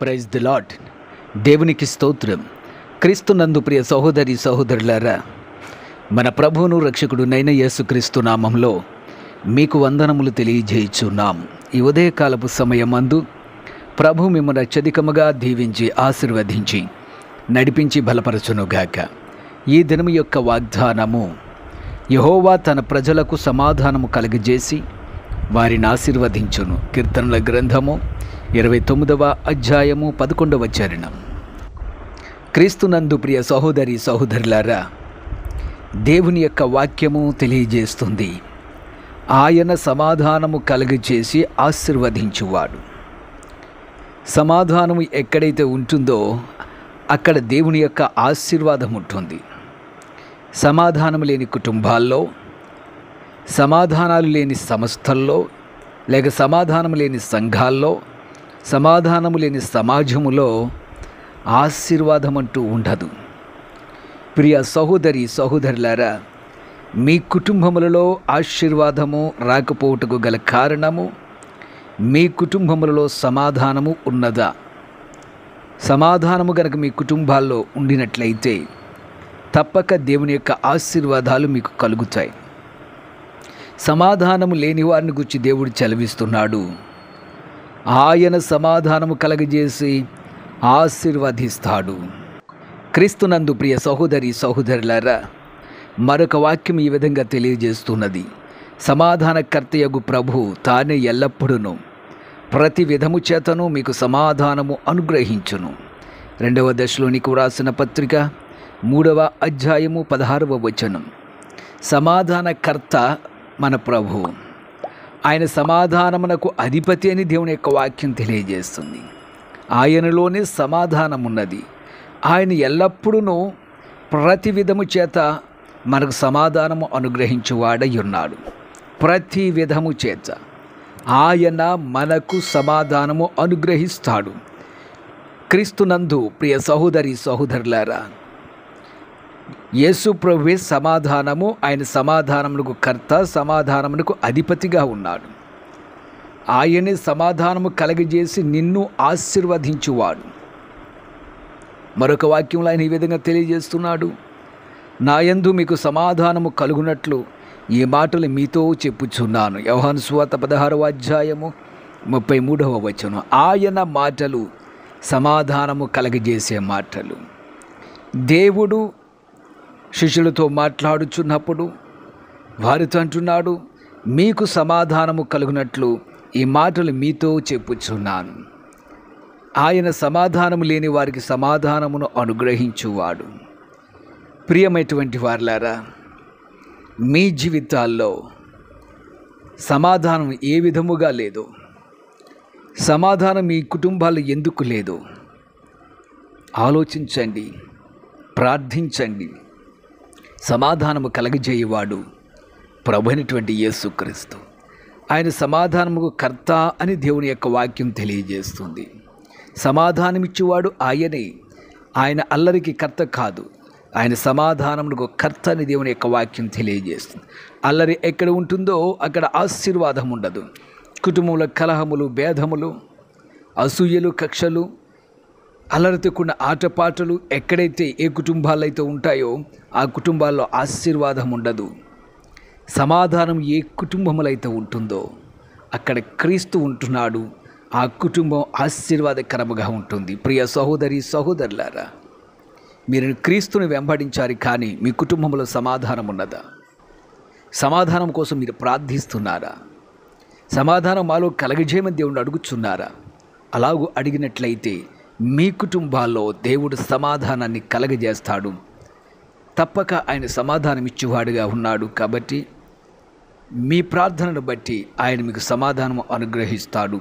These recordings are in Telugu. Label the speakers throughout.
Speaker 1: Praise the lord. దేవునికి స్తోత్రం. క్రీస్తునందు ప్రియ సహోదరి సహోదరులారా, మన ప్రభువును రక్షకుడునైన యేసుక్రీస్తు నామంలో మీకు వందనములు తెలియజేయుచున్నాం. ఈ ఉదయకాలపు సమయమందు ప్రభు మిమ్మల్ని అత్యధికముగా దీవించి ఆశీర్వదించి నడిపించి బలపరచునుగాక. ఈ దినము యొక్క వాగ్దానము, యెహోవా తన ప్రజలకు సమాధానము కలుగజేసి వారిని ఆశీర్వదించును. కీర్తనల గ్రంథము 29వ అధ్యాయము 11వ చరణం. క్రీస్తునందు ప్రియ సహోదరి సహోదరులారా, దేవుని యొక్క వాక్యము తెలియజేస్తుంది, ఆయన సమాధానము కలుగజేసి ఆశీర్వదించువాడు. సమాధానము ఎక్కడైతే ఉంటుందో అక్కడ దేవుని యొక్క ఆశీర్వాదం ఉంటుంది. సమాధానము లేని కుటుంబాల్లో, సమాధానాలు లేని సంస్థల్లో, లేక సమాధానము లేని సంఘాల్లో, సమాధానము లేని సమాజములో ఆశీర్వాదం అంటూ ఉండదు. ప్రియ సహోదరి సహోదరులారా, మీ కుటుంబములలో ఆశీర్వాదము రాకపోవటకు గల కారణము, మీ కుటుంబములలో సమాధానము ఉన్నదా? సమాధానము గనక మీ కుటుంబాల్లో ఉండినట్లయితే తప్పక దేవుని యొక్క ఆశీర్వాదాలు మీకు కలుగుతాయి. సమాధానము లేని వారిని గురించి దేవుడు చలవిస్తున్నాడు. ఆయన సమాధానము కలగజేసి ఆశీర్వదిస్తాడు. క్రీస్తునందు ప్రియ సహోదరి సహోదరులారా, మరొక వాక్యం ఈ విధంగా తెలియజేస్తున్నది, సమాధానకర్తయగు ప్రభు తానే ఎల్లప్పుడూ ప్రతి విధము చేతను మీకు సమాధానము అనుగ్రహించును. 2వ దశలోనికి వ్రాసిన పత్రిక 3వ అధ్యాయము 16వ వచనం. సమాధానకర్త మన ప్రభు, ఆయన సమాధానమునకు అధిపతి అని దేవుని యొక్క వాక్యం తెలియజేస్తుంది. ఆయనలోనే సమాధానం ఉన్నది. ఆయన ఎల్లప్పుడూ ప్రతి విధము చేత మనకు సమాధానము అనుగ్రహించువాడై ఉన్నాడు. ప్రతి విధము చేత ఆయన మనకు సమాధానము అనుగ్రహిస్తాడు. క్రీస్తునందు ప్రియ సహోదరి సహోదరులారా, యేసు ప్రభువే సమాధానము. ఆయన సమాధానమునకు కర్త, సమాధానమునకు అధిపతిగా ఉన్నాడు. ఆయనే సమాధానము కలగజేసి నిన్ను ఆశీర్వదించువాడు. మరొక వాక్యంలో ఆయన ఈ విధంగా తెలియజేస్తున్నాడు, నా యందు మీకు సమాధానము కలుగునట్లు ఈ మాటలు మీతో చెప్పుచున్నాను. యోహాను సువార్త 16వ అధ్యాయము 33వ వచనం. ఆయన మాటలు సమాధానము కలగజేసే మాటలు. దేవుడు శిష్యులతో మాట్లాడుచున్నప్పుడు వారితో అంటున్నాడు, మీకు సమాధానము కలుగునట్లు ఈ మాటలు మీతో చెప్పుచున్నాను. ఆయన సమాధానము లేని వారికి సమాధానమును అనుగ్రహించువాడు. ప్రియమైనటువంటి వారులారా, మీ జీవితాల్లో సమాధానం ఏ విధముగా లేదో, సమాధానం మీ కుటుంబాల్లో ఎందుకు లేదో ఆలోచించండి, ప్రార్థించండి. సమాధానము కలగజేయువాడు ప్రభు అయినటువంటి యేసుక్రీస్తు. ఆయన సమాధానముకు కర్త అని దేవుని యొక్క వాక్యం తెలియజేస్తుంది. సమాధానమిచ్చేవాడు ఆయనే. ఆయన అల్లరికి కర్త కాదు, ఆయన సమాధానమునకు కర్త అని దేవుని యొక్క వాక్యం తెలియజేస్తుంది. అల్లరి ఎక్కడ ఉంటుందో అక్కడ ఆశీర్వాదం ఉండదు. కుటుంబంలో కలహములు, భేదములు, అసూయలు, కక్షలు, అల్లరితో కూడిన ఆటపాటలు ఎక్కడైతే ఏ కుటుంబాల్లో అయితే ఉంటాయో ఆ కుటుంబాల్లో ఆశీర్వాదం ఉండదు. సమాధానం ఏ కుటుంబములో అయితే ఉంటుందో అక్కడ క్రీస్తు ఉంటున్నాడు. ఆ కుటుంబం ఆశీర్వాదకరముగా ఉంటుంది. ప్రియ సహోదరి సహోదరులారా, మీరు క్రీస్తుని వెంబడించారు, కానీ మీ కుటుంబంలో సమాధానం ఉన్నదా? సమాధానం కోసం మీరు ప్రార్థిస్తున్నారా? సమాధానం మాలో కలగజేయమని దేవుడు అడుగుచున్నారా? అలాగూ అడిగినట్లయితే మీ కుటుంబాల్లో దేవుడు సమాధానాన్ని కలగజేస్తాడు. తప్పక ఆయన సమాధానం ఇచ్చేవాడుగా ఉన్నాడు. కాబట్టి మీ ప్రార్థనను బట్టి ఆయన మీకు సమాధానం అనుగ్రహిస్తాడు.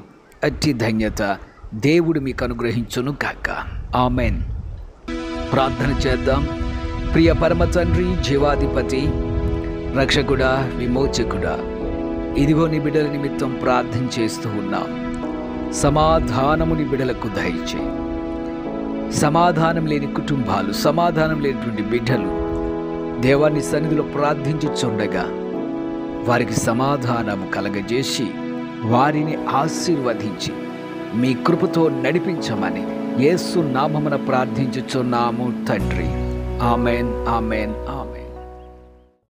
Speaker 1: అట్టి ధన్యత దేవుడు మీకు అనుగ్రహించును గాక. ఆమెన్. ప్రార్థన చేద్దాం. ప్రియ పరమ తండ్రి, జీవాధిపతి, రక్షకుడా, విమోచకుడా, ఇదిగో నీ బిడ్డల నిమిత్తం ప్రార్థన చేస్తూ ఉన్నాం. సమాధానము నీ బిడ్డలకు దయచేయి. సమాధానం లేని కుటుంబాలు, సమాధానం లేనటువంటి బిడ్డలు దేవాన్ని సన్నిధిలో ప్రార్థించుచుండగా వారికి సమాధానము కలగజేసి వారిని ఆశీర్వదించి మీ కృపతో నడిపించమని యేసు నామమున ప్రార్థించుచున్నాము తండ్రి. Amen, amen, amen.